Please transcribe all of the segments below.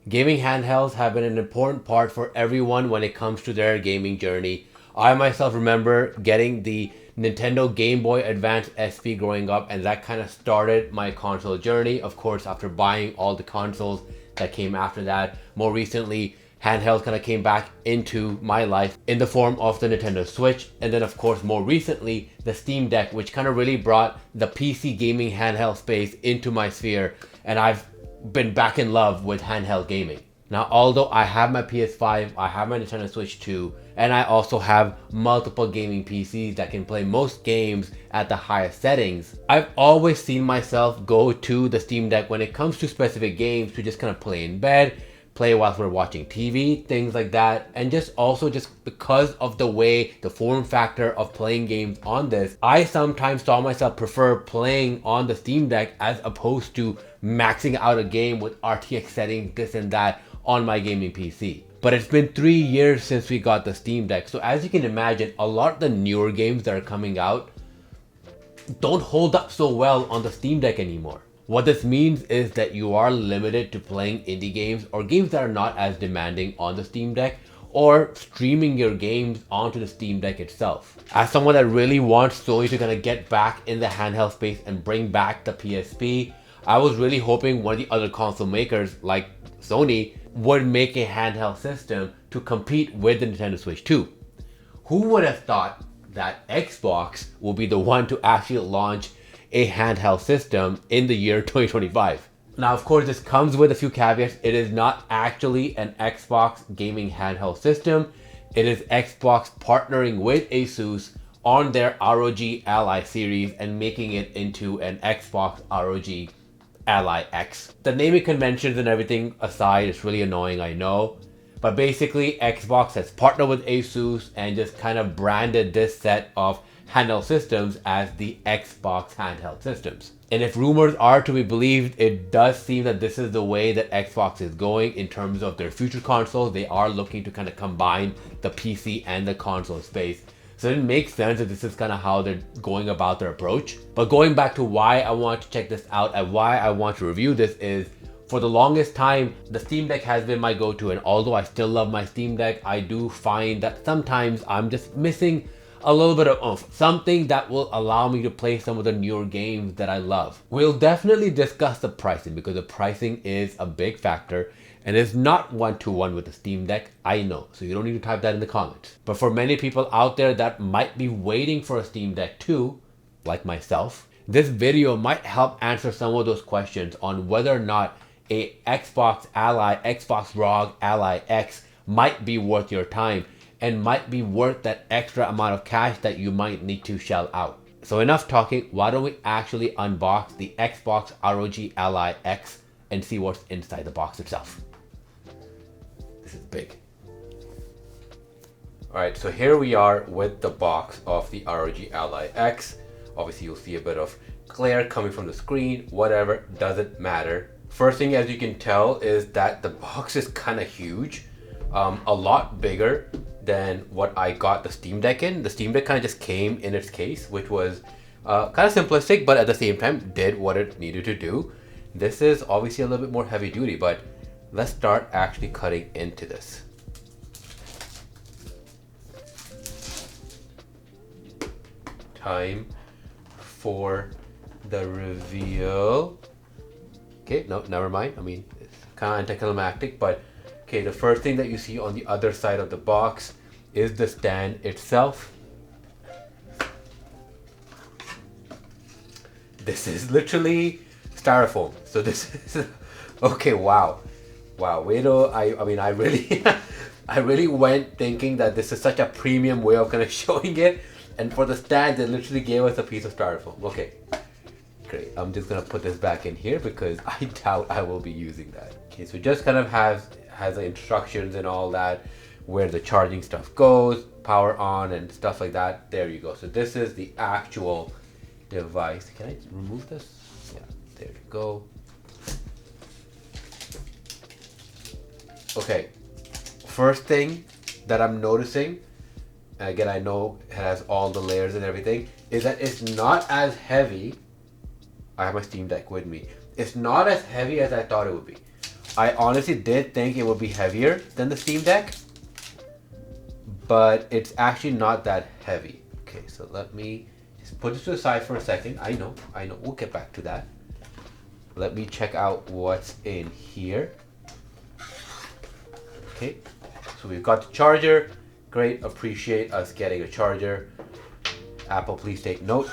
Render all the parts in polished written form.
Gaming handhelds have been an important part for everyone when it comes to their gaming journey. I myself remember getting the Nintendo Game Boy Advance SP growing up, and that kind of started my console journey. Of course, after buying all the consoles that came after that, more recently, handheld kind of came back into my life in the form of the Nintendo Switch, and then of course more recently the Steam Deck, which kind of really brought the PC gaming handheld space into my sphere, and I've been back in love with handheld gaming. Now, although I have my PS5, I have my Nintendo Switch 2, and I also have multiple gaming PCs that can play most games at the highest settings, I've always seen myself go to the Steam Deck when it comes to specific games to just kind of play in bed, play whilst we're watching TV, things like that. And just because of the way the form factor of playing games on this, I sometimes saw myself prefer playing on the Steam Deck as opposed to maxing out a game with RTX settings, this and that on my gaming PC. But it's been 3 years since we got the Steam Deck, so as you can imagine, a lot of the newer games that are coming out don't hold up so well on the Steam Deck anymore. What this means is that you are limited to playing indie games or games that are not as demanding on the Steam Deck, or streaming your games onto the Steam Deck itself. As someone that really wants Sony to kind of get back in the handheld space and bring back the PSP, I was really hoping one of the other console makers like Sony would make a handheld system to compete with the Nintendo Switch 2. Who would have thought that Xbox will be the one to actually launch a handheld system in the year 2025. Now, of course, this comes with a few caveats. It is not actually an Xbox gaming handheld system. It is Xbox partnering with Asus on their ROG Ally series and making it into an Xbox ROG Ally X. The naming conventions and everything aside, it's really annoying, I know. But basically, Xbox has partnered with Asus and just kind of branded this set of handheld systems as the Xbox handheld systems. And if rumors are to be believed, it does seem that this is the way that Xbox is going in terms of their future consoles. They are looking to kind of combine the PC and the console space. So it makes sense that this is kind of how they're going about their approach. But going back to why I want to check this out and why I want to review this is, for the longest time, the Steam Deck has been my go-to, and although I still love my Steam Deck, I do find that sometimes I'm just missing a little bit of oomph, something that will allow me to play some of the newer games that I love. We'll definitely discuss the pricing because the pricing is a big factor and it's not one-to-one with the Steam Deck, I know, so you don't need to type that in the comments. But for many people out there that might be waiting for a Steam Deck too, like myself, this video might help answer some of those questions on whether or not a Xbox ROG Ally X might be worth your time and might be worth that extra amount of cash that you might need to shell out. So enough talking, why don't we actually unbox the Xbox ROG Ally X and see what's inside the box itself. This is big. Alright, so here we are with the box of the ROG Ally X. Obviously you'll see a bit of glare coming from the screen, whatever, doesn't matter. First thing, as you can tell, is that the box is kind of huge, a lot bigger than what I got the Steam Deck in. The Steam Deck kind of just came in its case, which was kind of simplistic, but at the same time did what it needed to do. This is obviously a little bit more heavy duty, but let's start actually cutting into this. Time for the reveal. Okay, no, never mind. I mean, it's kind of anticlimactic, but okay, the first thing that you see on the other side of the box is the stand itself. This is literally styrofoam. So this is okay. Wow, way to I mean, I really I really went thinking that this is such a premium way of kind of showing it, and for the stand they literally gave us a piece of styrofoam. Okay, great. I'm just gonna put this back in here because I doubt I will be using that. Okay, so just kind of has the instructions and all that, where the charging stuff goes, power on and stuff like that. There you go. So this is the actual device. Can I remove this? Yeah, there you go. Okay, first thing that I'm noticing, again, I know it has all the layers and everything, is that it's not as heavy. I have my Steam Deck with me. It's not as heavy as I thought it would be. I honestly did think it would be heavier than the Steam Deck, but it's actually not that heavy. Okay, so let me just put this to the side for a second. I know, we'll get back to that. Let me check out what's in here. Okay, so we've got the charger. Great, appreciate us getting a charger. Apple, please take note.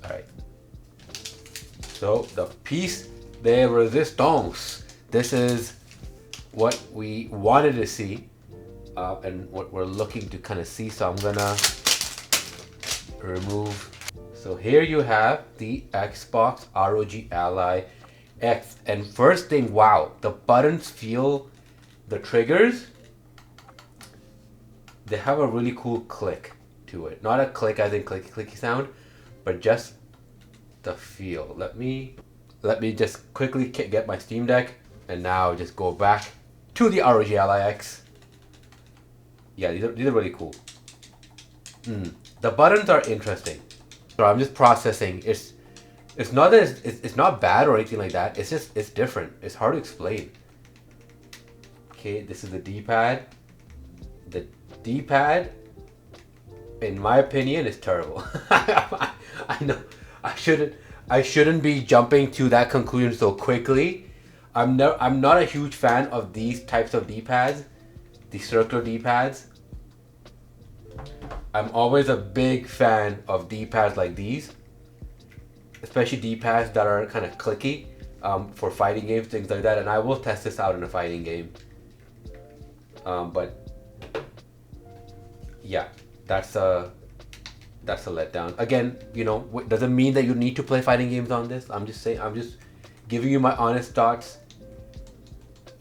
All right. So the piece de resistance. This is what we wanted to see and what we're looking to kind of see. So I'm gonna remove. So here you have the Xbox ROG Ally X. And first thing, wow, the buttons feel, the triggers, they have a really cool click to it. Not a click as in clicky sound, but just the feel. Let me just quickly get my Steam Deck and now just go back to the ROG Ally X. Yeah, these are really cool. The buttons are interesting. So I'm just processing. It's not that it's not bad or anything like that. It's just, it's different. It's hard to explain. Okay, this is the D-pad. The D-pad, in my opinion, is terrible. I know I shouldn't be jumping to that conclusion so quickly. I'm not a huge fan of these types of D-pads, the circular D-pads. I'm always a big fan of D-pads like these, especially D-pads that are kind of clicky for fighting games, things like that. And I will test this out in a fighting game. But yeah, that's a letdown. Again, you know, doesn't mean that you need to play fighting games on this. I'm just saying, I'm just giving you my honest thoughts.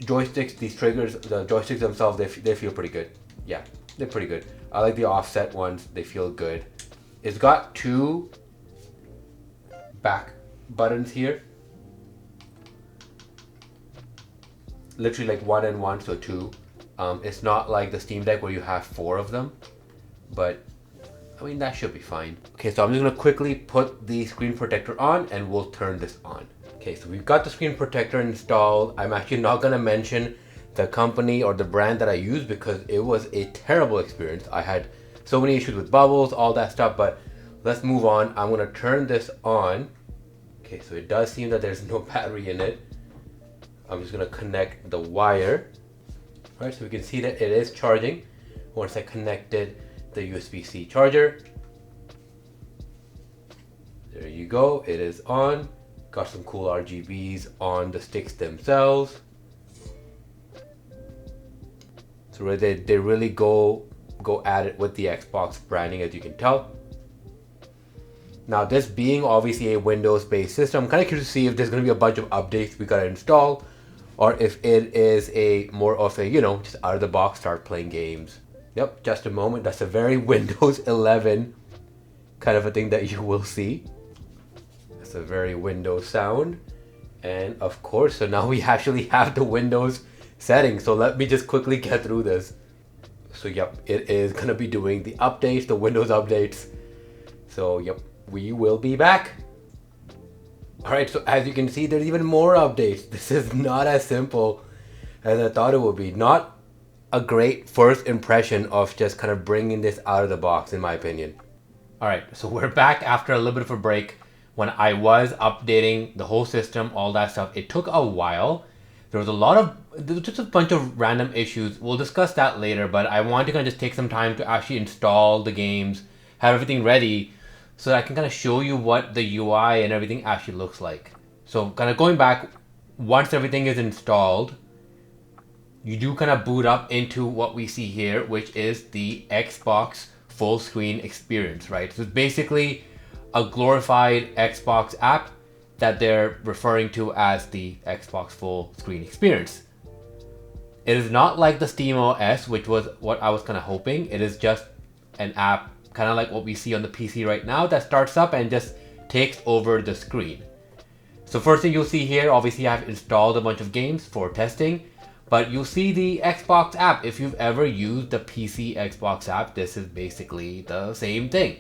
Joysticks, these triggers, the joysticks themselves, they feel pretty good. Yeah, they're pretty good. I like the offset ones. They feel good. It's got two back buttons here. Literally like one and one, so two. It's not like the Steam Deck where you have four of them, but I mean, that should be fine. Okay, so I'm just gonna quickly put the screen protector on and we'll turn this on. Okay, so we've got the screen protector installed. I'm actually not gonna mention the company or the brand that I use because it was a terrible experience. I had so many issues with bubbles, all that stuff, but let's move on. I'm gonna turn this on. Okay, so it does seem that there's no battery in it. I'm just gonna connect the wire. All right, so we can see that it is charging once I connected the USB-C charger. There you go, it is on. Got some cool RGBs on the sticks themselves. So they really go at it with the Xbox branding, as you can tell. Now, this being obviously a Windows-based system, I'm kind of curious to see if there's going to be a bunch of updates we gotta install, or if it is a more of a, you know, just out of the box, start playing games. Yep, just a moment. That's a very Windows 11 kind of a thing that you will see. That's a very Windows sound. And of course, so now we actually have the Windows settings. So let me just quickly get through this. So yep, it is gonna be doing the updates, the Windows updates. So yep, we will be back. All right, so as you can see, there's even more updates. This is not as simple as I thought it would be. Not a great first impression of just kind of bringing this out of the box, in my opinion. All right, so we're back after a little bit of a break. When I was updating the whole system, all that stuff, it took a while. There was just a bunch of random issues. We'll discuss that later, but I want to kind of just take some time to actually install the games, have everything ready, so that I can kind of show you what the UI and everything actually looks like. So kind of going back, once everything is installed, you do kind of boot up into what we see here, which is the Xbox full screen experience, right? So it's basically a glorified Xbox app that they're referring to as the Xbox full screen experience. It is not like the SteamOS, which was what I was kind of hoping. It is just an app, kind of like what we see on the PC right now, that starts up and just takes over the screen. So first thing you'll see here, obviously I've installed a bunch of games for testing, but you'll see the Xbox app. If you've ever used the PC Xbox app, this is basically the same thing.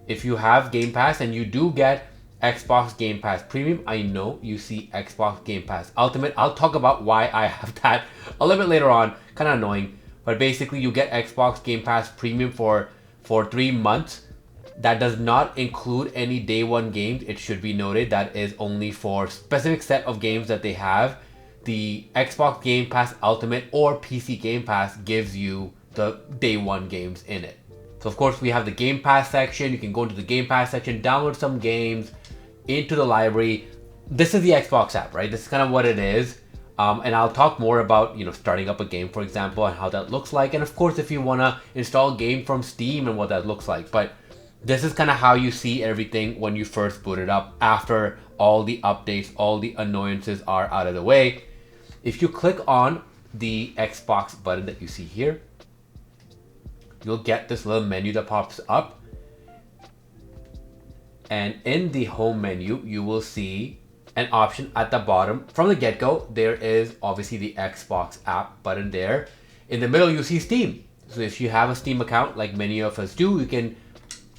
If you have Game Pass and you do get Xbox Game Pass Premium. I know you see Xbox Game Pass Ultimate. I'll talk about why I have that a little bit later on. Kind of annoying. But basically you get Xbox Game Pass Premium for 3 months. That does not include any day one games. It should be noted that is only for specific set of games that they have. The Xbox Game Pass Ultimate or PC Game Pass gives you the day one games in it. So of course we have the Game Pass section. You can go into the Game Pass section, download some games into the library. This is the Xbox app, right? This is kind of what it is. And I'll talk more about, starting up a game, for example, and how that looks like. And of course, if you want to install a game from Steam and what that looks like. But this is kind of how you see everything when you first boot it up after all the updates, all the annoyances are out of the way. If you click on the Xbox button that you see here, you'll get this little menu that pops up. And in the home menu, you will see an option at the bottom. From the get-go, there is obviously the Xbox app button there. In the middle, you see Steam. So if you have a Steam account, like many of us do, you can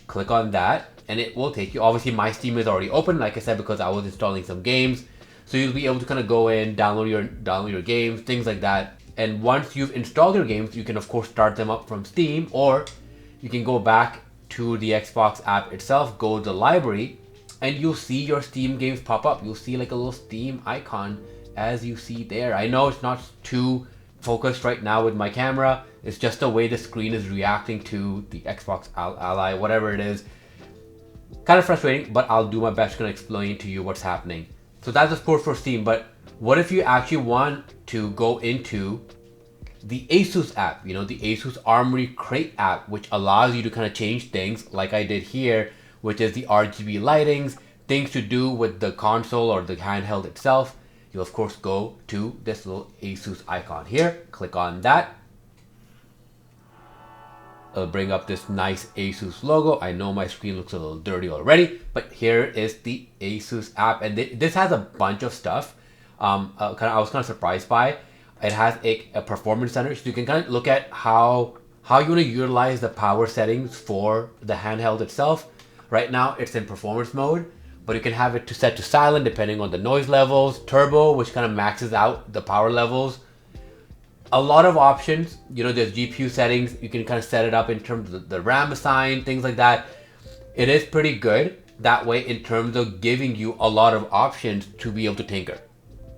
click on that and it will take you. Obviously, my Steam is already open, like I said, because I was installing some games. So you'll be able to kind of go in, download your games, things like that. And once you've installed your games, you can of course start them up from Steam, or you can go back to the Xbox app itself, go to the library, and you'll see your Steam games pop up. You'll see like a little Steam icon as you see there. I know it's not too focused right now with my camera. It's just the way the screen is reacting to the Xbox Ally, whatever it is. Kind of frustrating, but I'll do my best to explain to you what's happening. So that's of course for Steam, but what if you actually want to go into the Asus app, the Asus Armory Crate app, which allows you to kind of change things like I did here, which is the RGB lightings, things to do with the console or the handheld itself. You'll of course go to this little Asus icon here, click on that. It'll bring up this nice Asus logo. I know my screen looks a little dirty already, but here is the Asus app, and this has a bunch of stuff. I was kind of surprised by. It has a performance center, so you can kind of look at how you want to utilize the power settings for the handheld itself. Right now it's in performance mode, but you can have it set to silent depending on the noise levels, turbo, which kind of maxes out the power levels. A lot of options. There's GPU settings. You can kind of set it up in terms of the RAM assign, things like that. It is pretty good that way in terms of giving you a lot of options to be able to tinker.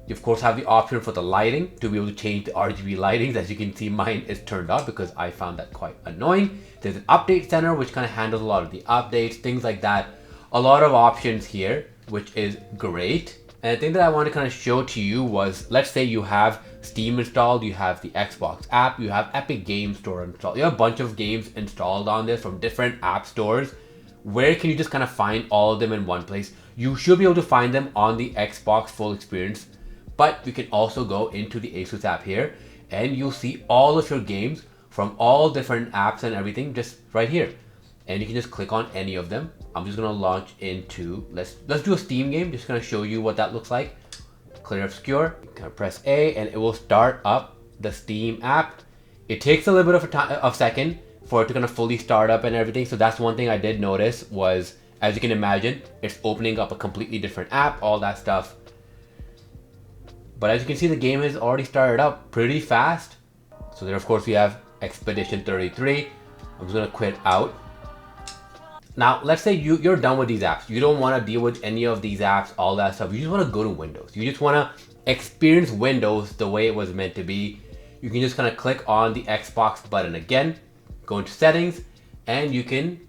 You of course have the option for the lighting to be able to change the RGB lightings. As you can see, mine is turned off because I found that quite annoying. There's an update center which kind of handles a lot of the updates, things like that. A lot of options here, which is great. And the thing that I want to kind of show to you was, let's say you have Steam installed, you have the Xbox app, you have Epic Game Store installed. You have a bunch of games installed on this from different app stores. Where can you just kind of find all of them in one place? You should be able to find them on the Xbox full experience, but you can also go into the Asus app here and you'll see all of your games from all different apps and everything just right here. And you can just click on any of them. I'm just gonna launch into, let's do a Steam game, just gonna show you what that looks like. Clair Obscur, you can press A and it will start up the Steam app. It takes a little bit of a second for it to kind of fully start up and everything. So that's one thing I did notice was, as you can imagine, it's opening up a completely different app, all that stuff. But as you can see, the game has already started up pretty fast. So there, of course, we have Expedition 33. I'm just gonna quit out. Now, let's say you're done with these apps. You don't want to deal with any of these apps, all that stuff. You just want to go to Windows. You just want to experience Windows the way it was meant to be. You can just kind of click on the Xbox button again, go into settings, and you can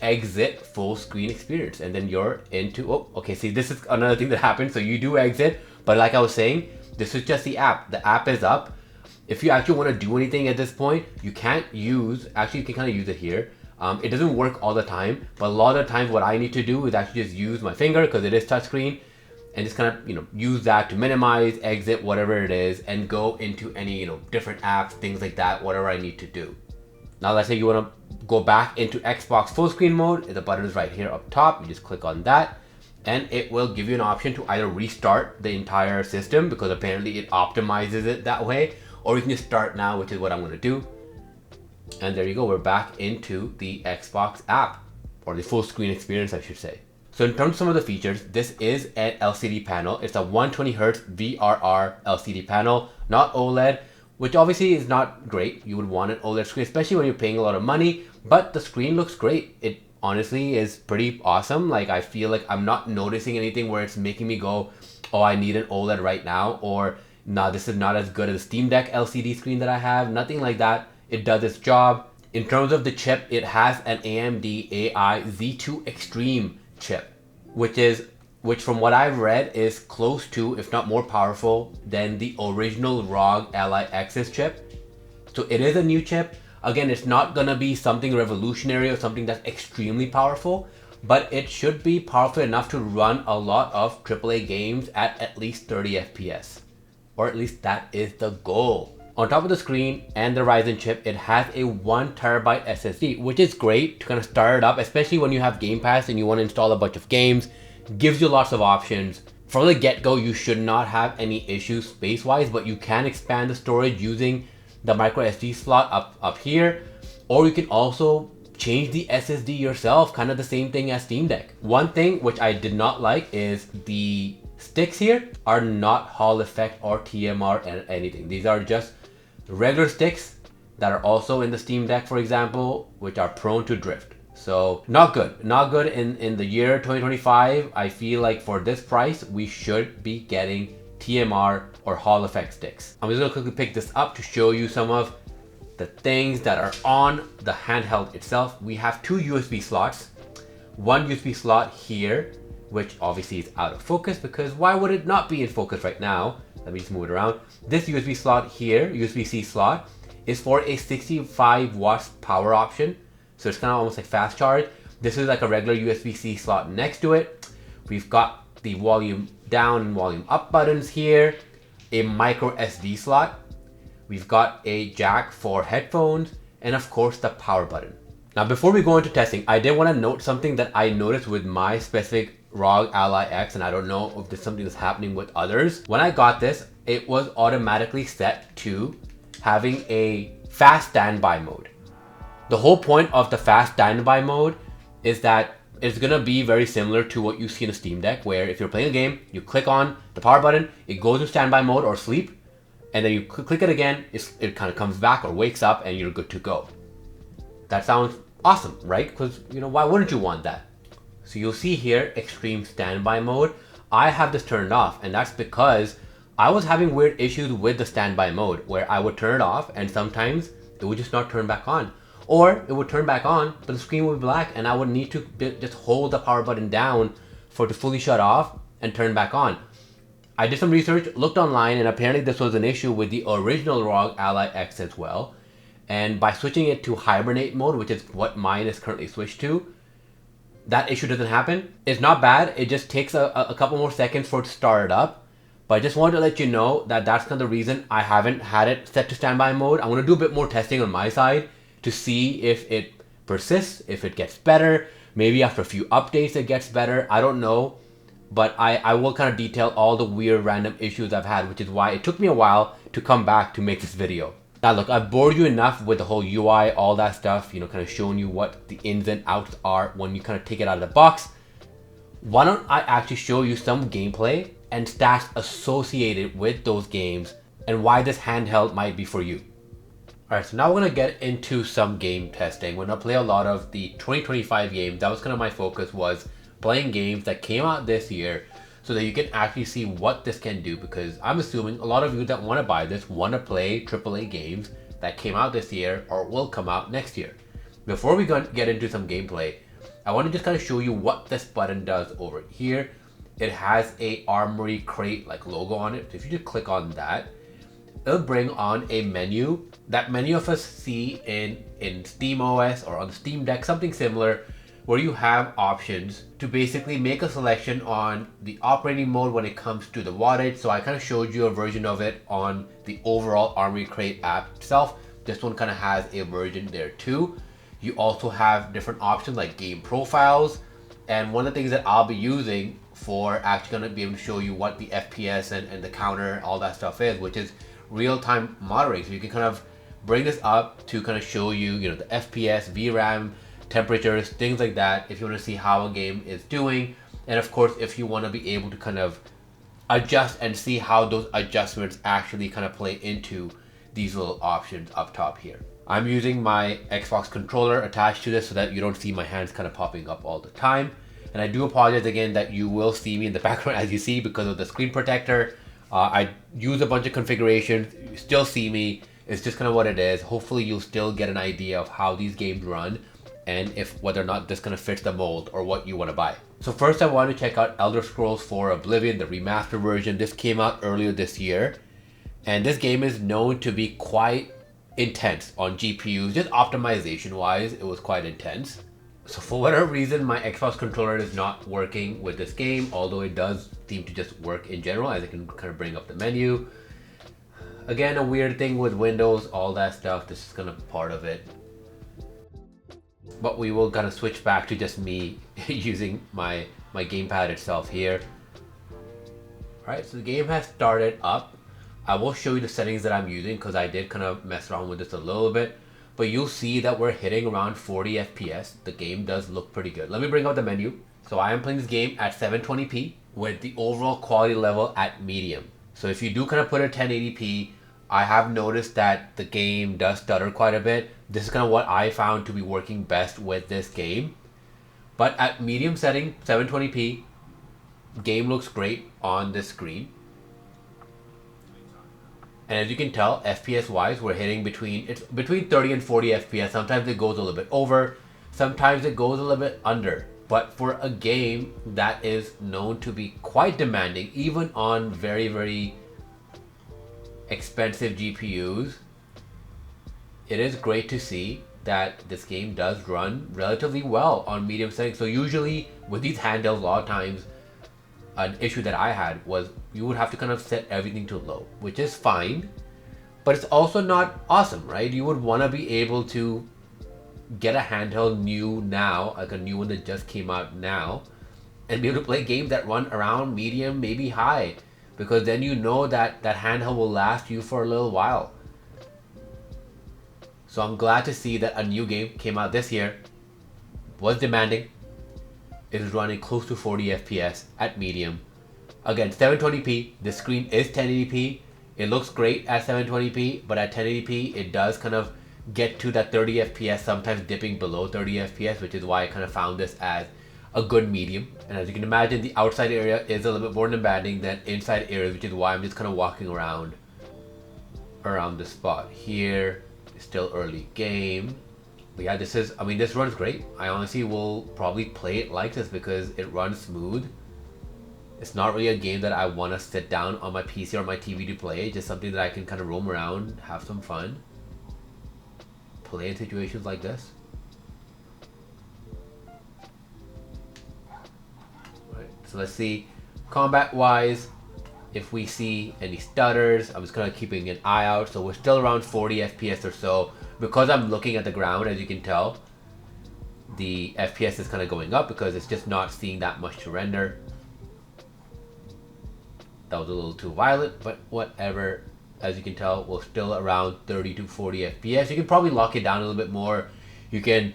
exit full screen experience. And then you're into, oh, okay, see, this is another thing that happens. So you do exit, but like I was saying, this is just the app. The app is up. If you actually want to do anything at this point, you can't use, actually you can kind of use it here. It doesn't work all the time, but a lot of the times what I need to do is actually just use my finger because it is touchscreen and just kind of, use that to minimize, exit, whatever it is, and go into any, different apps, things like that, whatever I need to do. Now, let's say you want to go back into Xbox full screen mode. The button is right here up top. You just click on that and it will give you an option to either restart the entire system because apparently it optimizes it that way, or you can just start now, which is what I'm going to do. And there you go, we're back into the Xbox app, or the full screen experience, I should say. So in terms of some of the features, this is an LCD panel. It's a 120Hz VRR LCD panel, not OLED, which obviously is not great. You would want an OLED screen, especially when you're paying a lot of money, but the screen looks great. It honestly is pretty awesome. Like, I feel like I'm not noticing anything where it's making me go, oh, I need an OLED right now, or no, this is not as good as the Steam Deck LCD screen that I have. Nothing like that. It does its job. In terms of the chip, it has an AMD AI Z2 Extreme chip, which from what I've read is close to, if not more powerful than the original ROG Ally X's chip. So it is a new chip. Again, it's not gonna be something revolutionary or something that's extremely powerful, but it should be powerful enough to run a lot of AAA games at least 30 FPS. Or at least that is the goal. On top of the screen and the Ryzen chip, it has a 1TB SSD, which is great to kind of start it up, especially when you have Game Pass and you want to install a bunch of games. Gives you lots of options. From the get-go, you should not have any issues space-wise, but you can expand the storage using the micro SD slot up here, or you can also change the SSD yourself, kind of the same thing as Steam Deck. One thing which I did not like is the sticks here are not Hall effect or TMR and anything. These are just regular sticks that are also in the Steam Deck, for example, which are prone to drift. So not good. Not good in the year 2025. I feel like for this price, we should be getting TMR or Hall effect sticks. I'm just gonna quickly pick this up to show you some of the things that are on the handheld itself. We have two USB slots, one USB slot here, which obviously is out of focus because why would it not be in focus right now? Let me just move it around. This USB slot here, USB-C slot, is for a 65 watts power option. So it's kind of almost like fast charge. This is like a regular USB-C slot next to it. We've got the volume down and volume up buttons here, a micro SD slot. We've got a jack for headphones, and of course the power button. Now before we go into testing, I did want to note something that I noticed with my specific ROG Ally X, and I don't know if this is something that's happening with others. When I got this, it was automatically set to having a fast standby mode. The whole point of the fast standby mode is that it's gonna be very similar to what you see in a Steam Deck, where if you're playing a game, you click on the power button, it goes to standby mode or sleep, and then you click it again, it kind of comes back or wakes up and you're good to go. That sounds awesome, right? Because, you know, why wouldn't you want that? So you'll see here, extreme standby mode. I have this turned off, and that's because I was having weird issues with the standby mode where I would turn it off and sometimes it would just not turn back on. Or it would turn back on, but the screen would be black and I would need to just hold the power button down for it to fully shut off and turn back on. I did some research, looked online, and apparently this was an issue with the original ROG Ally X as well. And by switching it to hibernate mode, which is what mine is currently switched to, that issue doesn't happen. It's not bad. It just takes a couple more seconds for it to start it up. But I just wanted to let you know that that's kind of the reason I haven't had it set to standby mode. I'm going to do a bit more testing on my side to see if it persists, if it gets better. Maybe after a few updates it gets better. I don't know. But I will kind of detail all the weird random issues I've had, which is why it took me a while to come back to make this video. Now look, I've bored you enough with the whole UI, all that stuff, you know, kind of showing you what the ins and outs are when you kind of take it out of the box. Why don't I actually show you some gameplay and stats associated with those games and why this handheld might be for you. Alright, so now we're going to get into some game testing. We're going to play a lot of the 2025 games. That was kind of my focus, was playing games that came out this year so that you can actually see what this can do, because I'm assuming a lot of you that want to buy this want to play AAA games that came out this year or will come out next year. Before we get into some gameplay, I want to just kind of show you what this button does over here. It has a Armory Crate like logo on it. So if you just click on that, it'll bring on a menu that many of us see in SteamOS or on the Steam Deck, something similar, where you have options to basically make a selection on the operating mode when it comes to the wattage. So I kind of showed you a version of it on the overall Armory Crate app itself. This one kind of has a version there too. You also have different options like game profiles. And one of the things that I'll be using for actually going to be able to show you what the FPS and the counter, all that stuff is, which is real-time monitoring. So you can kind of bring this up to kind of show you, you know, the FPS, VRAM, temperatures, things like that, if you want to see how a game is doing. And of course, if you want to be able to kind of adjust and see how those adjustments actually kind of play into these little options up top here. I'm using my Xbox controller attached to this so that you don't see my hands kind of popping up all the time. And I do apologize again that you will see me in the background as you see because of the screen protector. I use a bunch of configurations, you still see me. It's just kind of what it is. Hopefully you'll still get an idea of how these games run and if whether or not this kind of fits the mold or what you want to buy. So first I want to check out Elder Scrolls 4 Oblivion, the remastered version. This came out earlier this year. And this game is known to be quite intense on GPUs. Just optimization wise, it was quite intense. So for whatever reason, my Xbox controller is not working with this game, although it does seem to just work in general as I can kind of bring up the menu. Again, a weird thing with Windows, all that stuff, this is kind of part of it. But we will kind of switch back to just me using my gamepad itself here. Alright, so the game has started up. I will show you the settings that I'm using because I did kind of mess around with this a little bit. But you'll see that we're hitting around 40 FPS. The game does look pretty good. Let me bring up the menu. So I am playing this game at 720p with the overall quality level at medium. So if you do kind of put it 1080p, I have noticed that the game does stutter quite a bit. This is kind of what I found to be working best with this game. But at medium setting, 720p, game looks great on this screen. And as you can tell, FPS wise, we're hitting between 30 and 40 FPS. Sometimes it goes a little bit over, sometimes it goes a little bit under. But for a game that is known to be quite demanding, even on very, very expensive GPUs, it is great to see that this game does run relatively well on medium settings. So usually with these handhelds, a lot of times, an issue that I had was you would have to kind of set everything to low, which is fine, but it's also not awesome, right? You would want to be able to get a handheld new now, like a new one that just came out now, and be able to play games that run around medium, maybe high, because then you know that that handheld will last you for a little while. So I'm glad to see that a new game came out this year, was demanding, is running close to 40 FPS at medium. Again, 720p, the screen is 1080p. It looks great at 720p, but at 1080p, it does kind of get to that 30 FPS, sometimes dipping below 30 FPS, which is why I kind of found this as a good medium. And as you can imagine, the outside area is a little bit more demanding than inside areas, which is why I'm just kind of walking around this spot here. It's still early game. But yeah, this runs great. I honestly will probably play it like this because it runs smooth. It's not really a game that I want to sit down on my PC or my TV to play. It's just something that I can kind of roam around, have some fun, play in situations like this. Right, so let's see, combat wise, if we see any stutters. I'm just kind of keeping an eye out. So we're still around 40 FPS or so. Because I'm looking at the ground, as you can tell, the FPS is kind of going up because it's just not seeing that much to render. That was a little too violent, but whatever. As you can tell, we're still around 30 to 40 FPS. You can probably lock it down a little bit more. You can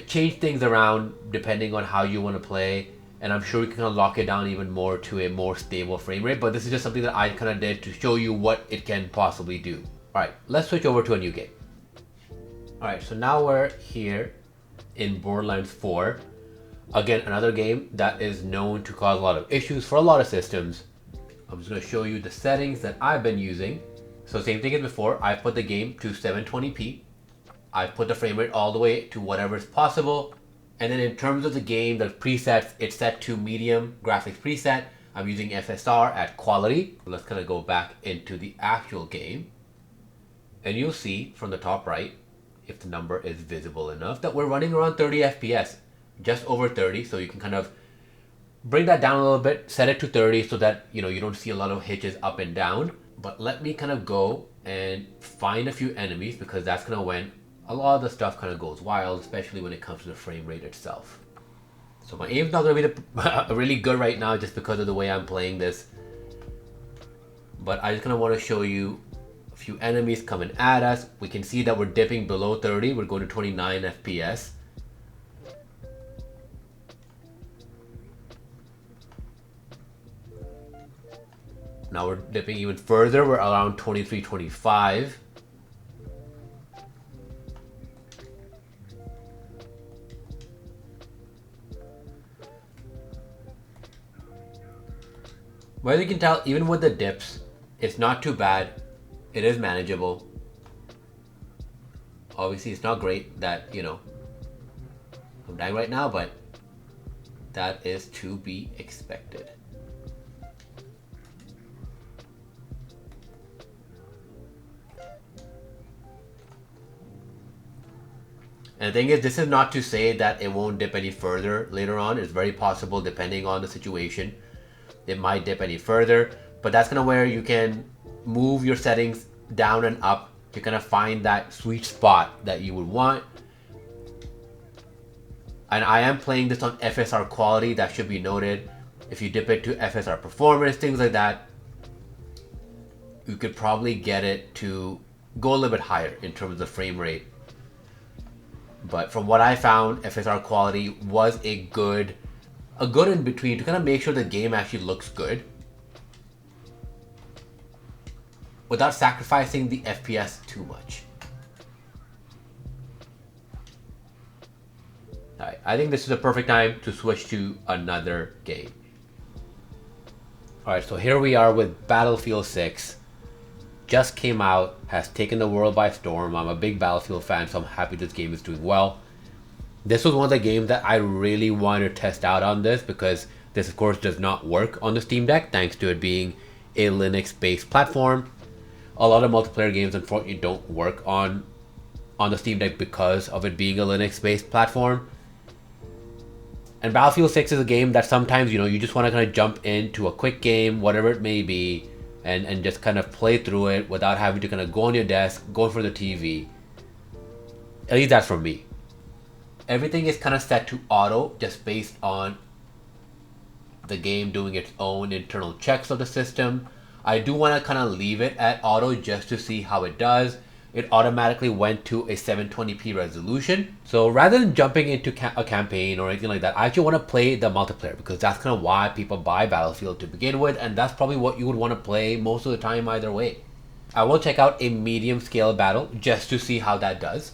change things around depending on how you want to play. And I'm sure you can kind of lock it down even more to a more stable frame rate. But this is just something that I kind of did to show you what it can possibly do. Alright, let's switch over to a new game. Alright, so now we're here in Borderlands 4. Again, another game that is known to cause a lot of issues for a lot of systems. I'm just going to show you the settings that I've been using. So same thing as before, I've put the game to 720p. I've put the frame rate all the way to whatever is possible. And then in terms of the game, the presets, it's set to medium graphics preset. I'm using FSR at quality. Let's kind of go back into the actual game. And you'll see from the top right, if the number is visible enough, that we're running around 30 FPS, just over 30. So you can kind of bring that down a little bit, set it to 30 so that you don't see a lot of hitches up and down. But let me kind of go and find a few enemies because that's kind of when a lot of the stuff kind of goes wild, especially when it comes to the frame rate itself. So my aim's not going to be really good right now just because of the way I'm playing this. But I just kind of want to show you a few enemies coming at us. We can see that we're dipping below 30. We're going to 29 FPS. Now we're dipping even further. We're around 23, 25. But as you can tell, even with the dips, it's not too bad. It is manageable. Obviously, it's not great that, you know, I'm dying right now, but that is to be expected. And the thing is, this is not to say that it won't dip any further later on. It's very possible, depending on the situation, it might dip any further. But that's kind of where you can move your settings down and up to kind of find that sweet spot that you would want. And I am playing this on FSR quality, that should be noted. If you dip it to FSR performance, things like that, you could probably get it to go a little bit higher in terms of the frame rate. But from what I found, FSR quality was a good in between to kind of make sure the game actually looks good without sacrificing the FPS too much. Alright, I think this is a perfect time to switch to another game. Alright, so here we are with Battlefield 6. Just came out, has taken the world by storm. I'm a big Battlefield fan, so I'm happy this game is doing well. This was one of the games that I really wanted to test out on this, because this of course does not work on the Steam Deck thanks to it being a Linux-based platform. A lot of multiplayer games unfortunately don't work on the Steam Deck because of it being a Linux-based platform. And Battlefield 6 is a game that sometimes, you know, you just want to kind of jump into a quick game, whatever it may be, and just kind of play through it without having to kind of go on your desk, go for the TV. At least that's for me. Everything is kind of set to auto just based on the game doing its own internal checks of the system. I do want to kind of leave it at auto just to see how it does. It automatically went to a 720p resolution. So rather than jumping into a campaign or anything like that, I actually want to play the multiplayer, because that's kind of why people buy Battlefield to begin with, and that's probably what you would want to play most of the time either way. I will check out a medium scale battle just to see how that does.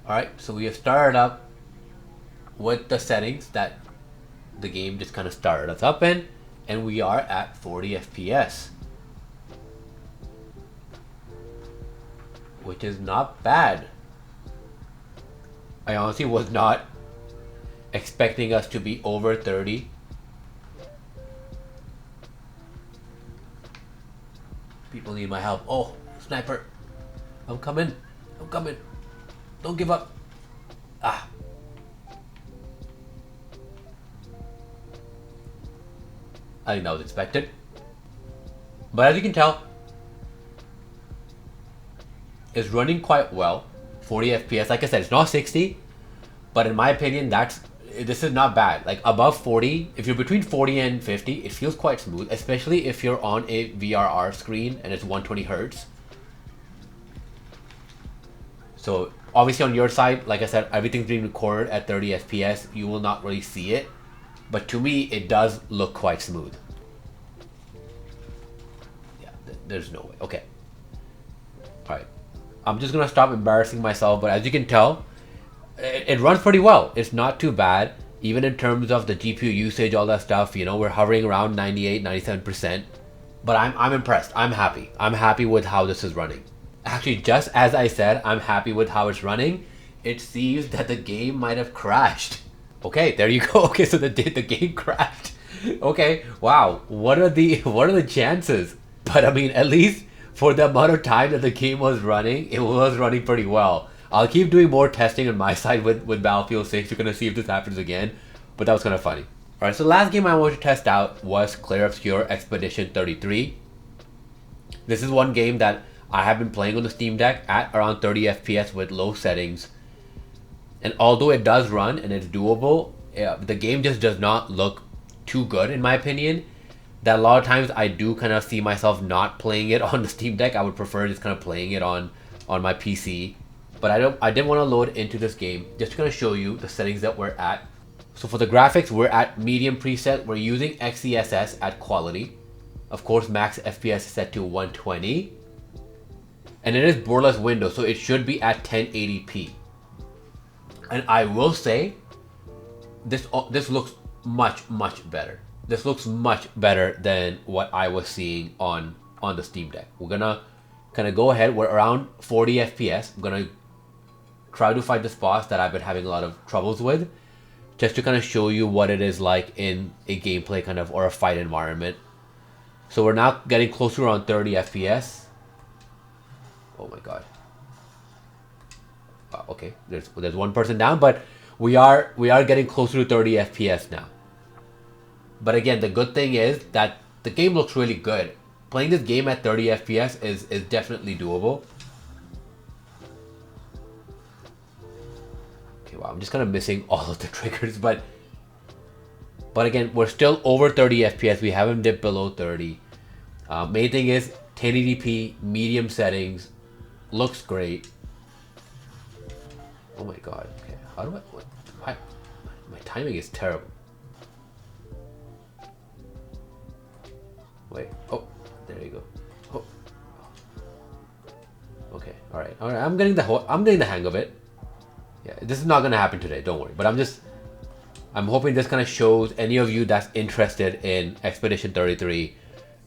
Alright, so we have started up with the settings that the game just kind of started us up in, and we are at 40 FPS. Which is not bad. I honestly was not expecting us to be over 30. People need my help. Oh, sniper. I'm coming. I'm coming. Don't give up. Ah. I think that was expected. But as you can tell, it's running quite well. 40 FPS. Like I said, it's not 60, but in my opinion, this is not bad. Like above 40, if you're between 40 and 50, it feels quite smooth, especially if you're on a VRR screen and it's 120 Hertz. So obviously on your side, like I said, everything's being recorded at 30 FPS. You will not really see it, but to me, it does look quite smooth. Yeah, there's no way. Okay. All right. I'm just gonna stop embarrassing myself, but as you can tell, it runs pretty well. It's not too bad, even in terms of the GPU usage, all that stuff. You know, we're hovering around 98, 97%. But I'm impressed. I'm happy. I'm happy with how this is running. Actually, just as I said, I'm happy with how it's running. It seems that the game might have crashed. Okay, there you go. Okay, so the game crashed. Okay, wow. What are the chances? But I mean, at least for the amount of time that the game was running, it was running pretty well. I'll keep doing more testing on my side with Battlefield 6. We're gonna see if this happens again, but that was kind of funny. Alright, so the last game I wanted to test out was Clair Obscur Expedition 33. This is one game that I have been playing on the Steam Deck at around 30 FPS with low settings. And although it does run and it's doable, the game just does not look too good in my opinion. That a lot of times I do kind of see myself not playing it on the Steam Deck. I would prefer just kind of playing it on my PC. But I did want to load into this game just to kind of show you the settings that we're at. So for the graphics, we're at medium preset. We're using XeSS at quality. Of course, max FPS is set to 120. And it is Borderlands Windows, so it should be at 1080p. And I will say, this looks much better. This looks much better than what I was seeing on the Steam Deck. We're gonna kind of go ahead. We're around 40 FPS. I'm gonna try to find the spots that I've been having a lot of troubles with, just to kind of show you what it is like in a gameplay kind of or a fight environment. So we're now getting closer around 30 FPS. Oh my god. Okay, there's one person down, but we are getting closer to 30 FPS now. But again, the good thing is that the game looks really good. Playing this game at 30 FPS is definitely doable. Okay, wow, I'm just kind of missing all of the triggers, but again, we're still over 30 FPS. We haven't dipped below 30. Main thing is 1080p, medium settings, looks great. Oh my god. Okay, how do my timing is terrible. Wait. Oh, there you go. Oh. Okay. All right. I'm getting the hang of it. Yeah, this is not gonna happen today. Don't worry. But I'm hoping this kind of shows any of you that's interested in Expedition 33,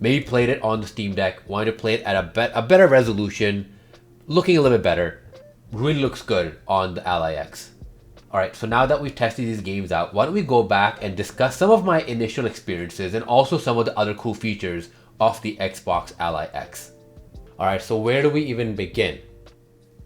maybe played it on the Steam Deck, wanted to play it at a better resolution, looking a little bit better. Really looks good on the Ally X. Alright, so now that we've tested these games out, why don't we go back and discuss some of my initial experiences and also some of the other cool features of the Xbox Ally X. Alright, so where do we even begin?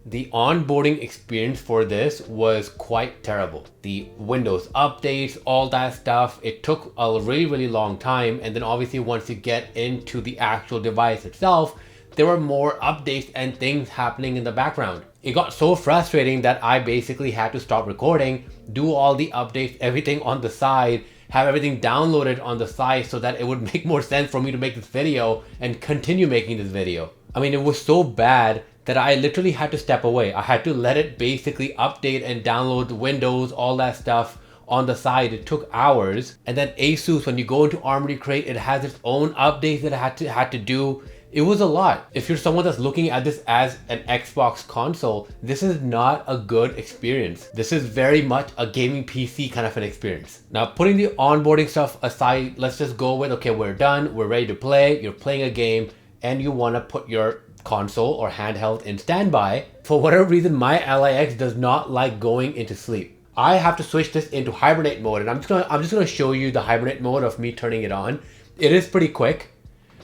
The onboarding experience for this was quite terrible. The Windows updates, all that stuff, it took a really long time, and then obviously once you get into the actual device itself, there were more updates and things happening in the background. It got so frustrating that I basically had to stop recording, do all the updates, everything on the side, have everything downloaded on the side so that it would make more sense for me to make this video and continue making this video. I mean, it was so bad that I literally had to step away. I had to let it basically update and download Windows, all that stuff on the side. It took hours. And then Asus, when you go into Armory Crate, it has its own updates that it had to do. It was a lot. If you're someone that's looking at this as an Xbox console, this is not a good experience. This is very much a gaming PC kind of an experience. Now, putting the onboarding stuff aside, let's just go with, okay, we're done, we're ready to play, you're playing a game, and you want to put your console or handheld in standby. For whatever reason, my Ally X does not like going into sleep. I have to switch this into hibernate mode, and I'm just gonna show you the hibernate mode of me turning it on. It is pretty quick.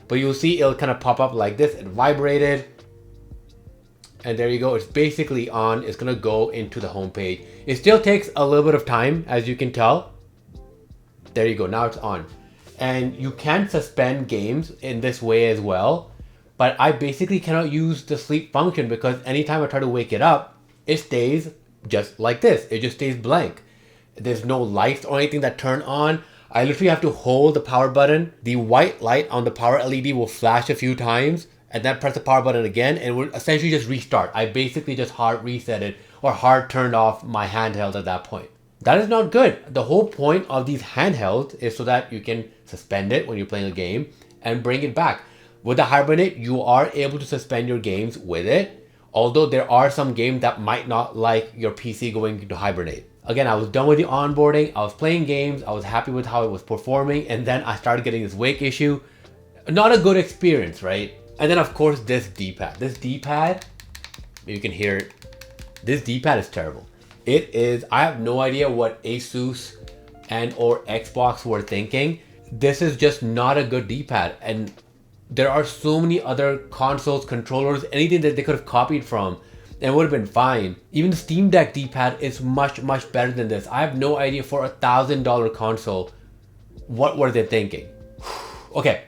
But you'll see it'll kind of pop up like this. It vibrated. And there you go. It's basically on. It's going to go into the home page. It still takes a little bit of time, as you can tell. There you go. Now it's on. And you can suspend games in this way as well. But I basically cannot use the sleep function because anytime I try to wake it up, it stays just like this. It just stays blank. There's no lights or anything that turn on. I literally have to hold the power button. The white light on the power LED will flash a few times and then press the power button again and it will essentially just restart. I basically just hard reset it or hard turned off my handheld at that point. That is not good. The whole point of these handhelds is so that you can suspend it when you're playing a game and bring it back. With the Hibernate, you are able to suspend your games with it. Although there are some games that might not like your PC going into Hibernate. Again, I was done with the onboarding, I was playing games, I was happy with how it was performing, and then I started getting this wake issue. Not a good experience, right? And then of course this D-pad. This D-pad, you can hear it, this D-pad is terrible. It is, I have no idea what Asus and or Xbox were thinking. This is just not a good D-pad, and there are so many other consoles, controllers, anything that they could have copied from and would have been fine. Even the Steam Deck D-pad is much better than this. I have no idea for $1,000 console, what were they thinking? Okay,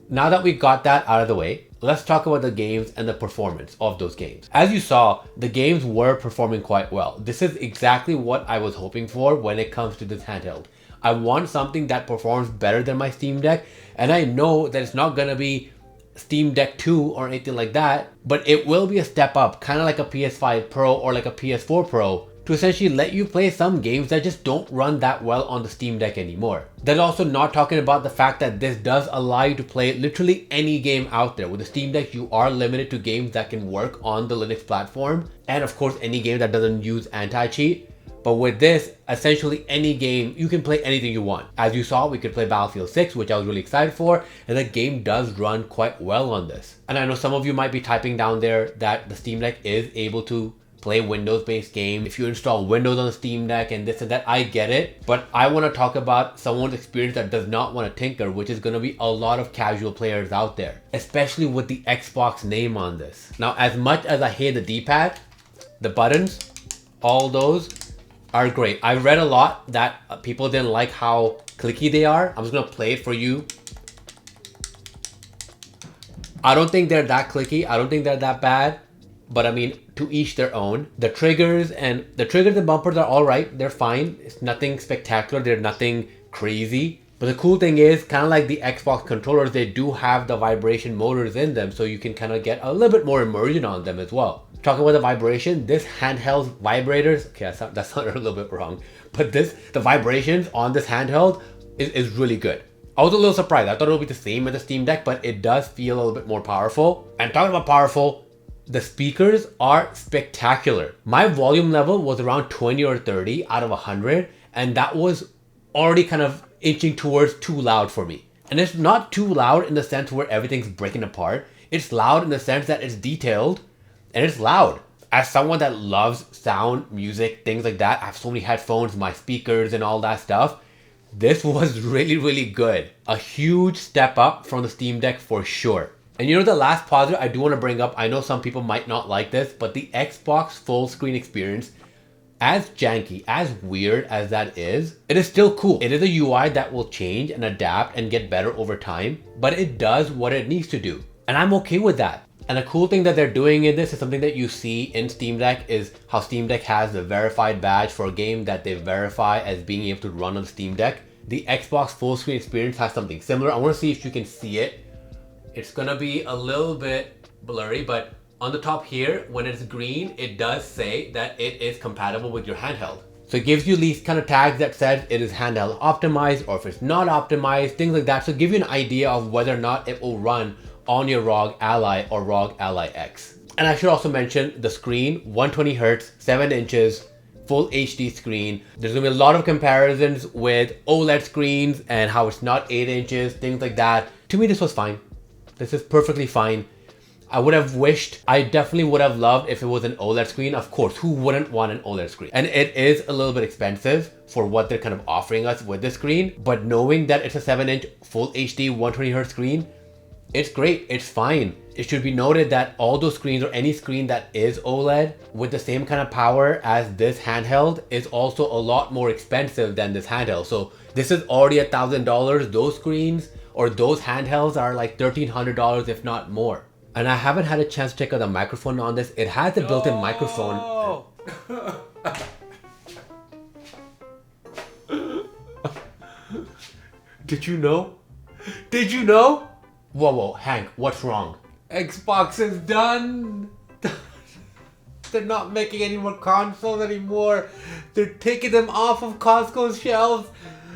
now that we got that out of the way, let's talk about the games and the performance of those games. As you saw, the games were performing quite well. This is exactly what I was hoping for when it comes to this handheld. I want something that performs better than my Steam Deck, and I know that it's not gonna be Steam Deck 2 or anything like that, but it will be a step up, kind of like a PS5 Pro or like a PS4 Pro to essentially let you play some games that just don't run that well on the Steam Deck anymore. That's also not talking about the fact that this does allow you to play literally any game out there. With the Steam Deck, you are limited to games that can work on the Linux platform, and of course any game that doesn't use anti-cheat. But with this, essentially any game, you can play anything you want. As you saw, we could play Battlefield 6, which I was really excited for, and the game does run quite well on this. And I know some of you might be typing down there that the Steam Deck is able to play Windows-based games. If you install Windows on the Steam Deck and this and that, I get it. But I want to talk about someone's experience that does not want to tinker, which is going to be a lot of casual players out there, especially with the Xbox name on this. Now, as much as I hate the D-pad, the buttons, all those are great. I read a lot that people didn't like how clicky they are. I'm just gonna play it for you. I don't think they're that clicky. I don't think they're that bad. But I mean, to each their own. The triggers and bumpers are all right. They're fine. It's nothing spectacular. They're nothing crazy. But the cool thing is, kind of like the Xbox controllers, they do have the vibration motors in them, so you can kind of get a little bit more immersion on them as well. Talking about the vibration, this handheld vibrators, okay, that sounded a little bit wrong, but the vibrations on this handheld is really good. I was a little surprised. I thought it would be the same as the Steam Deck, but it does feel a little bit more powerful. And talking about powerful, the speakers are spectacular. My volume level was around 20 or 30 out of 100, and that was already kind of inching towards too loud for me. And it's not too loud in the sense where everything's breaking apart. It's loud in the sense that it's detailed and it's loud. As someone that loves sound, music, things like that, I have so many headphones, my speakers and all that stuff. This was really, really good. A huge step up from the Steam Deck for sure. And you know, the last positive I do want to bring up, I know some people might not like this, but the Xbox full screen experience, as janky, as weird as that is, it is still cool. It is a UI that will change and adapt and get better over time, but it does what it needs to do. And I'm okay with that. And a cool thing that they're doing in this is something that you see in Steam Deck is how Steam Deck has the verified badge for a game that they verify as being able to run on Steam Deck. The Xbox full screen experience has something similar. I want to see if you can see it. It's gonna be a little bit blurry, but on the top here, when it's green, it does say that it is compatible with your handheld. So it gives you these kind of tags that says it is handheld optimized, or if it's not optimized, things like that. So give you an idea of whether or not it will run on your ROG Ally or ROG Ally X. And I should also mention the screen, 120 Hz, 7 inches, full HD screen. There's gonna be a lot of comparisons with OLED screens and how it's not 8 inches, things like that. To me, this was fine. This is perfectly fine. I would have wished, I definitely would have loved if it was an OLED screen. Of course, who wouldn't want an OLED screen? And it is a little bit expensive for what they're kind of offering us with this screen. But knowing that it's a 7-inch full HD 120 Hz screen, it's great, it's fine. It should be noted that all those screens, or any screen that is OLED with the same kind of power as this handheld, is also a lot more expensive than this handheld. So this is already $1,000. Those screens or those handhelds are like $1,300, if not more. And I haven't had a chance to check out the microphone on this. It has a built-in microphone. Did you know? Did you know? Whoa, Hank, what's wrong? Xbox is done. They're not making any more consoles anymore. They're taking them off of Costco's shelves.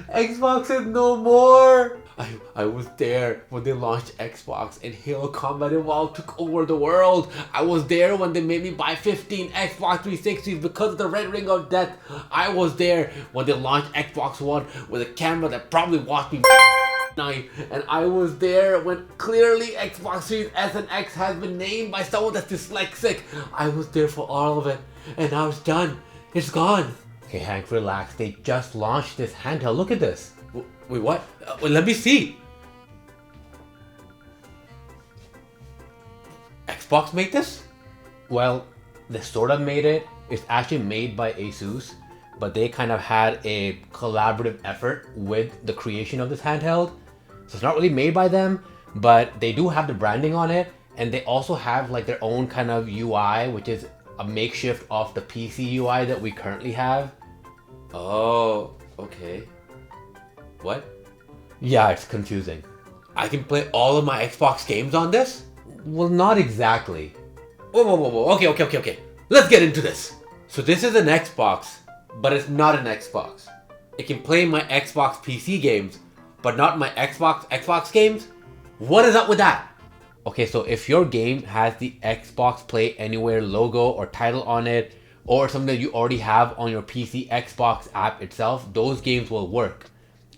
Xbox is no more. I was there when they launched Xbox and Halo Combat Evolved took over the world. I was there when they made me buy 15 Xbox 360s because of the Red Ring of Death. I was there when they launched Xbox One with a camera that probably watched me night. And I was there when clearly Xbox Series S and X has been named by someone that's dyslexic. I was there for all of it, and now it's done. It's gone. Okay, Hank, relax. They just launched this handheld. Look at this. Wait, what? Well, let me see. Xbox made this? Well, they sort of made it. It's actually made by Asus, but they kind of had a collaborative effort with the creation of this handheld. So it's not really made by them, but they do have the branding on it, and they also have like their own kind of UI, which is a makeshift of the PC UI that we currently have. Oh, okay. What? Yeah, it's confusing. I can play all of my Xbox games on this? Well, not exactly. Whoa. Okay. Let's get into this. So this is an Xbox, but it's not an Xbox. It can play my Xbox PC games, but not my Xbox games? What is up with that? Okay, so if your game has the Xbox Play Anywhere logo or title on it, or something that you already have on your PC Xbox app itself, those games will work.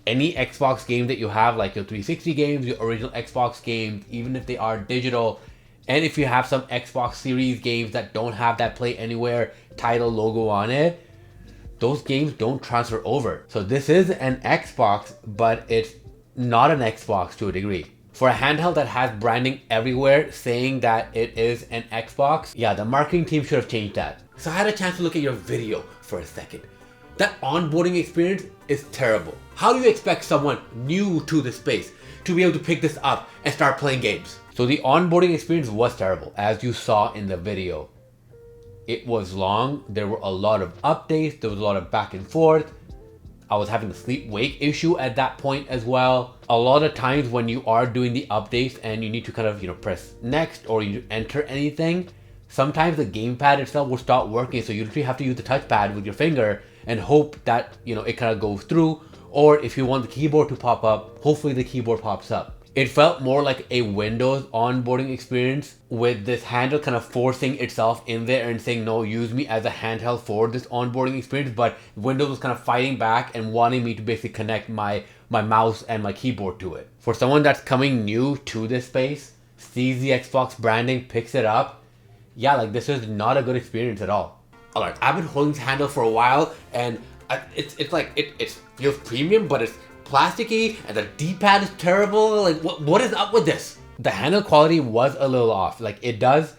Any Xbox game that you have, like your 360 games, your original Xbox games, even if they are digital, and if you have some Xbox Series games that don't have that Play Anywhere title logo on it, those games don't transfer over. So this is an Xbox, but it's not an Xbox to a degree. For a handheld that has branding everywhere saying that it is an Xbox, yeah, the marketing team should have changed that. So I had a chance to look at your video for a second. That onboarding experience is terrible. How do you expect someone new to the space to be able to pick this up and start playing games? So the onboarding experience was terrible, as you saw in the video. It was long, there were a lot of updates, there was a lot of back and forth. I was having a sleep-wake issue at that point as well. A lot of times when you are doing the updates and you need to kind of, press next or you enter anything, sometimes the gamepad itself will stop working. So you literally have to use the touchpad with your finger and hope that, it kind of goes through. Or if you want the keyboard to pop up, hopefully the keyboard pops up. It felt more like a Windows onboarding experience with this handle kind of forcing itself in there and saying, no, use me as a handheld for this onboarding experience. But Windows was kind of fighting back and wanting me to basically connect my mouse and my keyboard to it. For someone that's coming new to this space, sees the Xbox branding, picks it up, yeah, like this is not a good experience at all. Alright, I've been holding this handle for a while and it's like, it feels premium, but it's plasticky and the D-pad is terrible. Like what is up with this? The handle quality was a little off. Like it's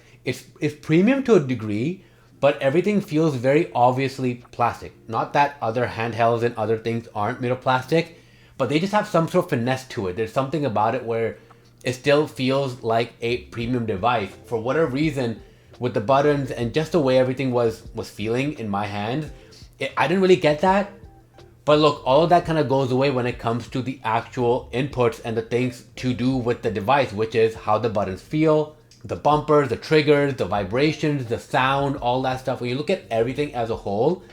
premium to a degree, but everything feels very obviously plastic. Not that other handhelds and other things aren't made of plastic, but they just have some sort of finesse to it. There's something about it where it still feels like a premium device. For whatever reason, with the buttons and just the way everything was feeling in my hand, I didn't really get that. But look, all of that kind of goes away when it comes to the actual inputs and the things to do with the device, which is how the buttons feel, the bumpers, the triggers, the vibrations, the sound, all that stuff. When you look at everything as a whole,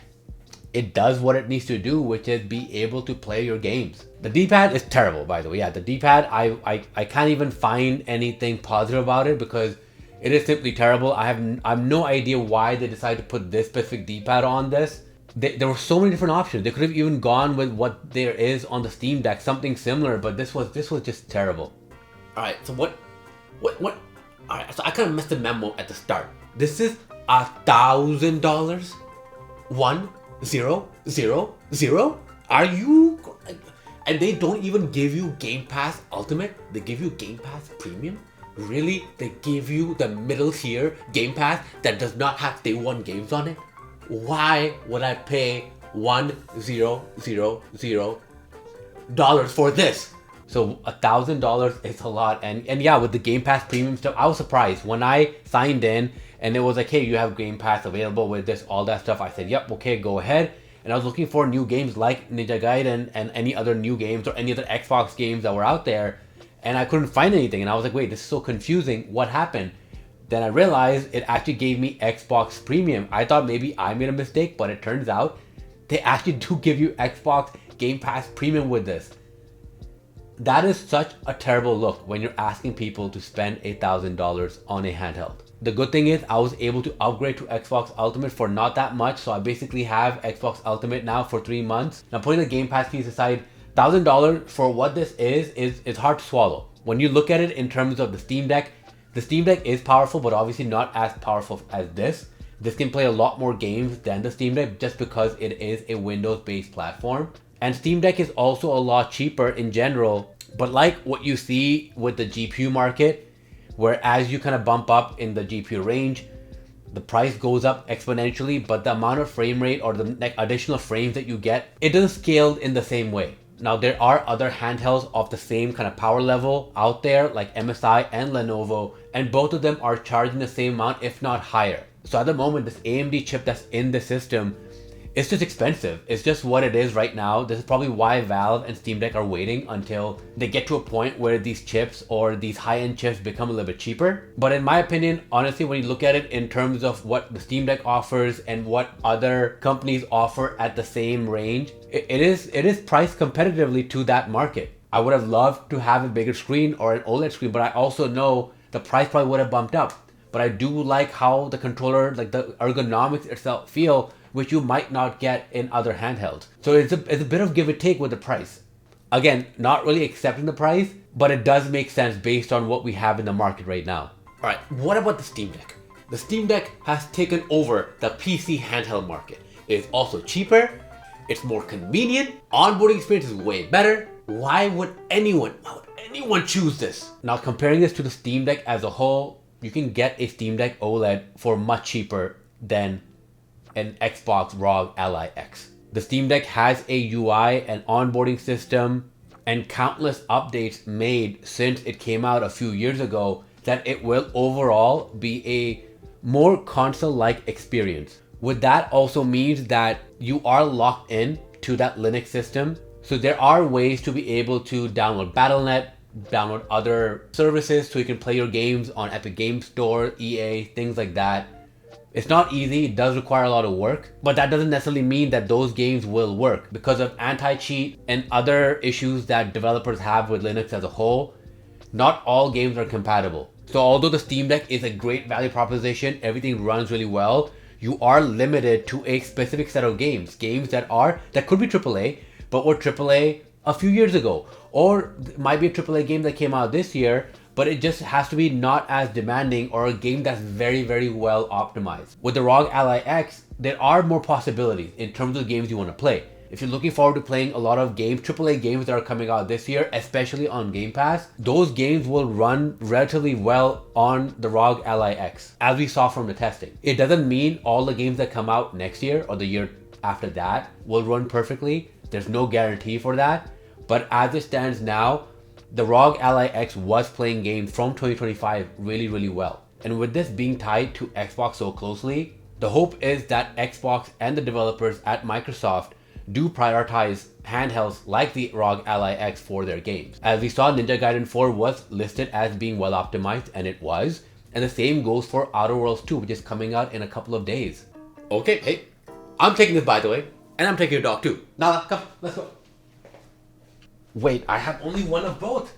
it does what it needs to do, which is be able to play your games. The D-pad is terrible, by the way. Yeah, the D-pad, I can't even find anything positive about it because it is simply terrible. I have no idea why they decided to put this specific D-pad on this. There were so many different options. They could have even gone with what there is on the Steam Deck, something similar, but this was just terrible. Alright, so what? Alright, so I kind of missed the memo at the start. This is $1,000? 1,000? Are you? And they don't even give you Game Pass Ultimate? They give you Game Pass Premium? Really? They give you the middle tier Game Pass that does not have day one games on it? Why would I pay $1,000 for this? So $1,000 is a lot, and yeah, with the Game Pass Premium stuff, I was surprised when I signed in and it was like, hey, you have Game Pass available with this, all that stuff. I said, yep, okay, go ahead. And I was looking for new games like Ninja Gaiden and any other new games or any other Xbox games that were out there, and I couldn't find anything. And I was like, wait, this is so confusing. What happened? Then I realized it actually gave me Xbox Premium. I thought maybe I made a mistake, but it turns out they actually do give you Xbox Game Pass Premium with this. That is such a terrible look when you're asking people to spend $1,000 on a handheld. The good thing is I was able to upgrade to Xbox Ultimate for not that much, so I basically have Xbox Ultimate now for 3 months. Now putting the Game Pass piece aside, $1,000 for what this is hard to swallow. When you look at it in terms of the Steam Deck is powerful, but obviously not as powerful as this. This can play a lot more games than the Steam Deck just because it is a Windows-based platform. And Steam Deck is also a lot cheaper in general, but like what you see with the GPU market, where as you kind of bump up in the GPU range, the price goes up exponentially, but the amount of frame rate or the additional frames that you get, it doesn't scale in the same way. Now there are other handhelds of the same kind of power level out there like MSI and Lenovo, and both of them are charging the same amount if not higher. So at the moment this AMD chip that's in the system It's just expensive. It's just what it is right now. This is probably why Valve and Steam Deck are waiting until they get to a point where these chips or these high-end chips become a little bit cheaper. But in my opinion, honestly, when you look at it in terms of what the Steam Deck offers and what other companies offer at the same range, it is priced competitively to that market. I would have loved to have a bigger screen or an OLED screen, but I also know the price probably would have bumped up. But I do like how the controller, like the ergonomics itself feel, which you might not get in other handhelds. So it's a bit of give and take with the price. Again, not really accepting the price, but it does make sense based on what we have in the market right now. All right, what about the Steam Deck? The Steam Deck has taken over the PC handheld market. It is also cheaper, it's more convenient, onboarding experience is way better. Why would anyone choose this? Now comparing this to the Steam Deck as a whole, you can get a Steam Deck OLED for much cheaper than an Xbox ROG Ally X. The Steam Deck has a UI and onboarding system and countless updates made since it came out a few years ago that it will overall be a more console-like experience. What that also means that you are locked in to that Linux system. So there are ways to be able to download Battle.net, download other services so you can play your games on Epic Games Store, EA, things like that. It's not easy, it does require a lot of work, but that doesn't necessarily mean that those games will work. Because of anti-cheat and other issues that developers have with Linux as a whole, not all games are compatible. So although the Steam Deck is a great value proposition, everything runs really well, you are limited to a specific set of games. Games that could be AAA, but were AAA a few years ago. Or it might be a AAA game that came out this year, but it just has to be not as demanding or a game that's very, very well optimized. With the ROG Ally X, there are more possibilities in terms of games you want to play. If you're looking forward to playing a lot of games, AAA games that are coming out this year, especially on Game Pass, those games will run relatively well on the ROG Ally X, as we saw from the testing. It doesn't mean all the games that come out next year or the year after that will run perfectly. There's no guarantee for that. But as it stands now, the ROG Ally X was playing games from 2025 really, really well. And with this being tied to Xbox so closely, the hope is that Xbox and the developers at Microsoft do prioritize handhelds like the ROG Ally X for their games. As we saw, Ninja Gaiden 4 was listed as being well optimized, and it was. And the same goes for Outer Worlds 2, which is coming out in a couple of days. Okay, hey, I'm taking this by the way, and I'm taking your dog too. Nala, come, let's go. Wait, I have only one of both.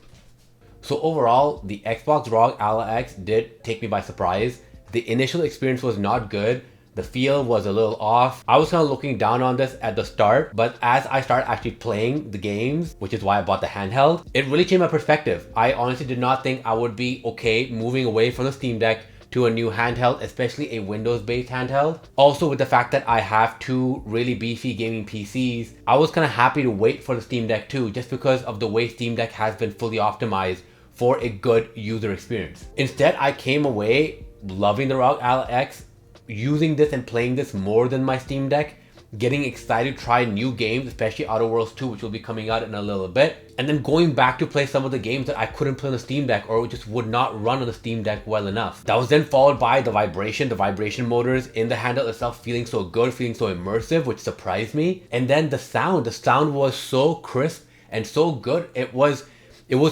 So overall, the Xbox ROG Ally X did take me by surprise. The initial experience was not good. The feel was a little off. I was kind of looking down on this at the start, but as I started actually playing the games, which is why I bought the handheld, it really changed my perspective. I honestly did not think I would be okay moving away from the Steam Deck to a new handheld, especially a Windows-based handheld. Also with the fact that I have two really beefy gaming PCs, I was kind of happy to wait for the Steam Deck too, just because of the way Steam Deck has been fully optimized for a good user experience. Instead, I came away loving the ROG Ally X, using this and playing this more than my Steam Deck, getting excited to try new games, especially Outer Worlds 2, which will be coming out in a little bit, and then going back to play some of the games that I couldn't play on the Steam Deck or just would not run on the Steam Deck well enough. That was then followed by the vibration motors in the handle itself feeling so good, feeling so immersive, which surprised me. And then the sound was so crisp and so good. It was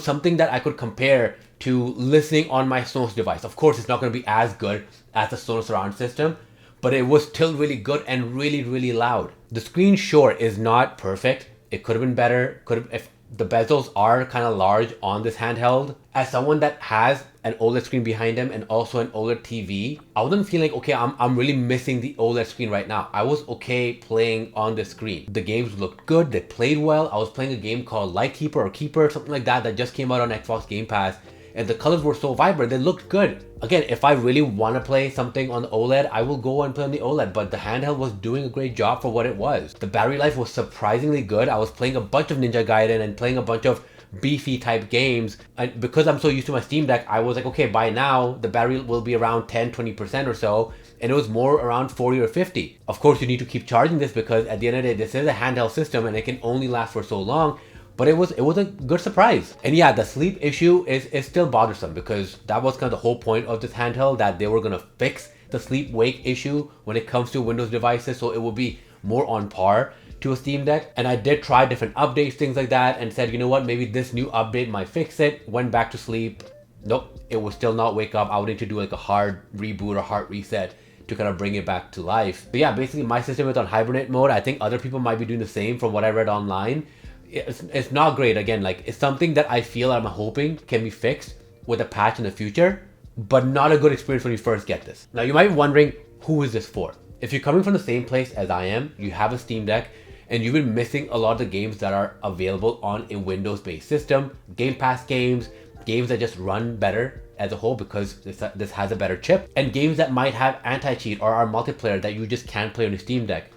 something that I could compare to listening on my Sonos device. Of course, it's not going to be as good as the Sonos surround system, but it was still really good and really, really loud. The screen, sure, is not perfect. It could have been better. If the bezels are kind of large on this handheld. As someone that has an OLED screen behind him and also an OLED TV, I wasn't feeling like, okay, I'm really missing the OLED screen right now. I was okay playing on the screen. The games looked good. They played well. I was playing a game called Lightkeeper or Keeper, something like that just came out on Xbox Game Pass. And the colors were so vibrant, they looked good. Again, if I really want to play something on the OLED, I will go and play on the OLED, but the handheld was doing a great job for what it was. The battery life was surprisingly good. I was playing a bunch of Ninja Gaiden and playing a bunch of beefy type games. And because I'm so used to my Steam Deck, I was like, okay, by now, the battery will be around 10-20% or so. And it was more around 40 or 50. Of course, you need to keep charging this because at the end of the day, this is a handheld system and it can only last for so long. But it was a good surprise. And yeah, the sleep issue is still bothersome because that was kind of the whole point of this handheld, that they were going to fix the sleep wake issue when it comes to Windows devices. So it will be more on par to a Steam Deck. And I did try different updates, things like that, and said, you know what, maybe this new update might fix it. Went back to sleep. Nope, it would still not wake up. I would need to do like a hard reboot or hard reset to kind of bring it back to life. But yeah, basically my system is on hibernate mode. I think other people might be doing the same from what I read online. It's not great. Again, like it's something that I feel I'm hoping can be fixed with a patch in the future, but not a good experience when you first get this. Now you might be wondering, who is this for? If you're coming from the same place as I am, you have a Steam Deck, and you've been missing a lot of the games that are available on a Windows-based system, Game Pass games that just run better as a whole because this has a better chip, and games that might have anti-cheat or are multiplayer that you just can't play on your Steam Deck.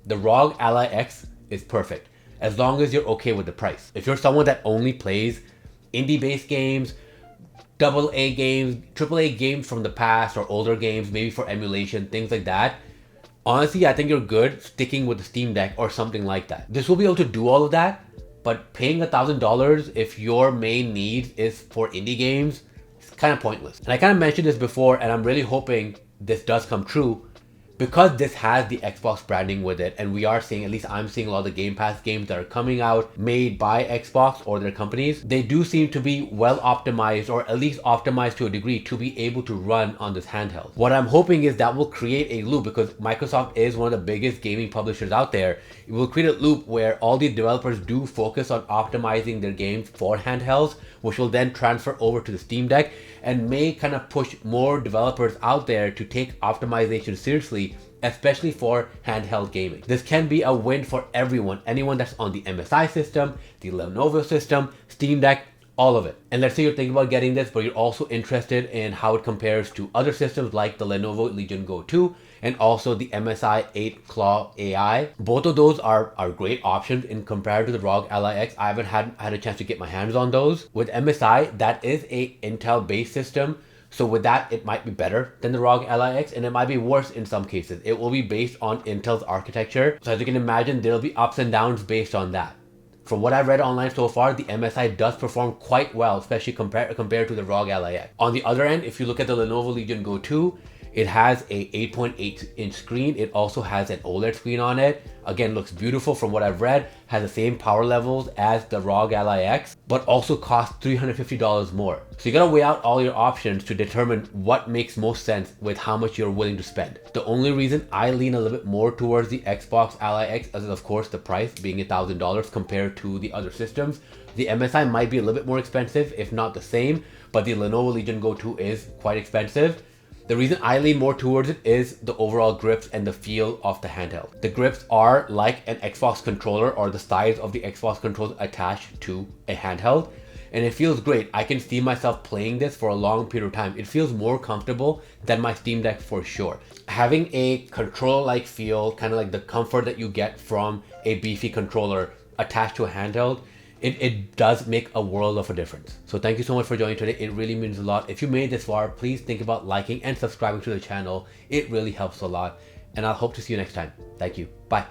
The ROG Ally X is perfect, as long as you're okay with the price. If you're someone that only plays indie-based games, AA games, AAA games from the past or older games, maybe for emulation, things like that, honestly, I think you're good sticking with the Steam Deck or something like that. This will be able to do all of that, but paying $1,000 if your main need is for indie games is kind of pointless. And I kind of mentioned this before, and I'm really hoping this does come true, because this has the Xbox branding with it, and we are seeing, at least I'm seeing a lot of the Game Pass games that are coming out made by Xbox or their companies. They do seem to be well optimized, or at least optimized to a degree to be able to run on this handheld. What I'm hoping is that will create a loop, because Microsoft is one of the biggest gaming publishers out there. It will create a loop where all the developers do focus on optimizing their games for handhelds, which will then transfer over to the Steam Deck and may kind of push more developers out there to take optimization seriously, especially for handheld gaming. This can be a win for everyone, anyone that's on the MSI system, the Lenovo system, Steam Deck, all of it. And let's say you're thinking about getting this, but you're also interested in how it compares to other systems like the Lenovo Legion Go 2 and also the MSI 8 Claw AI. Both of those are great options in compared to the ROG Ally X. I haven't had a chance to get my hands on those. With MSI, that is a Intel based system. So with that, it might be better than the ROG Ally X, and it might be worse in some cases. It will be based on Intel's architecture. So as you can imagine, there'll be ups and downs based on that. From what I've read online so far, the MSI does perform quite well, especially compared to the ROG Ally X. On the other end, if you look at the Lenovo Legion Go 2, it has a 8.8-inch screen. It also has an OLED screen on it. Again, looks beautiful from what I've read. Has the same power levels as the ROG Ally X, but also costs $350 more. So you gotta weigh out all your options to determine what makes most sense with how much you're willing to spend. The only reason I lean a little bit more towards the Xbox Ally X is of course the price being $1,000 compared to the other systems. The MSI might be a little bit more expensive, if not the same, but the Lenovo Legion Go 2 is quite expensive. The reason I lean more towards it is the overall grips and the feel of the handheld. The grips are like an Xbox controller, or the size of the Xbox controller attached to a handheld, and it feels great. I can see myself playing this for a long period of time. It feels more comfortable than my Steam Deck for sure. Having a controller-like feel, kind of like the comfort that you get from a beefy controller attached to a handheld, it does make a world of a difference. So thank you so much for joining today. It really means a lot. If you made it this far, please think about liking and subscribing to the channel. It really helps a lot. And I'll hope to see you next time. Thank you. Bye.